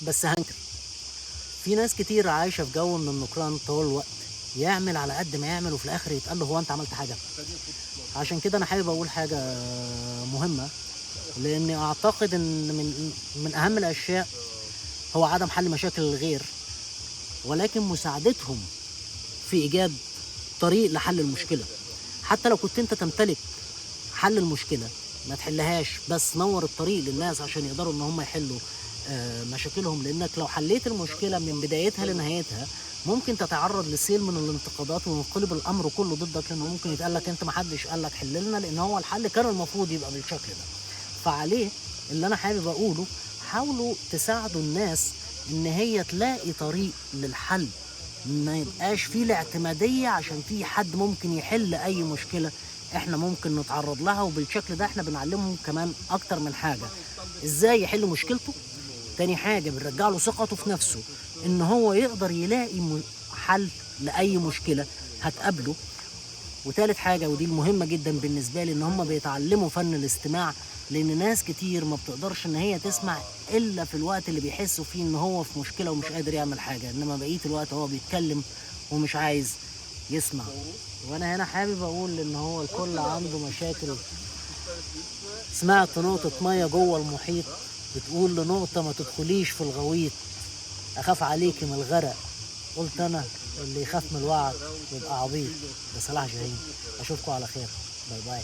بس هنكر. في ناس كتير عايشه في جو من النكران طول الوقت، يعمل على قد ما يعمل وفي الاخر يتقال له هو انت عملت حاجه. عشان كده انا حابب اقول حاجه مهمه، لاني اعتقد ان من اهم الاشياء هو عدم حل مشاكل الغير، ولكن مساعدتهم في ايجاد طريق لحل المشكله. حتى لو كنت انت تمتلك حل المشكله، ما تحلهاش، بس نور الطريق للناس عشان يقدروا ان هم يحلوا مشاكلهم. لانك لو حليت المشكله من بدايتها لنهايتها ممكن تتعرض لسيل من الانتقادات وينقلب الامر كله ضدك، لانه ممكن يتقال لك انت ما حدش قال لك حل لنا، لان هو الحل كان المفروض يبقى بالشكل ده. فعليه اللي انا حابب اقوله، حاولوا تساعدوا الناس ان هي تلاقي طريق للحل، ما يبقاش فيه الاعتمادية عشان في حد ممكن يحل اي مشكلة احنا ممكن نتعرض لها. وبالشكل ده احنا بنعلمهم كمان اكتر من حاجة، ازاي يحل مشكلته. تاني حاجة بنرجع له ثقته في نفسه ان هو يقدر يلاقي حل لاي مشكلة هتقابله. وتالت حاجة ودي المهمة جدا بالنسبة لي، ان هم بيتعلموا فن الاستماع، لان ناس كتير ما بتقدرش ان هي تسمع الا في الوقت اللي بيحسوا فيه ان هو في مشكلة ومش قادر يعمل حاجة، انما بقية الوقت هو بيتكلم ومش عايز يسمع. وانا هنا حابب اقول ان هو الكل عنده مشاكل. سمعت نقطة مية جوه المحيط بتقول لنقطة ما تدخليش في الغويط، اخاف عليك من الغرق. قلت انا اللي يخاف من الوعد يبقى عبيط. ده صلاح جاهين. اشوفكم على خير. باي باي.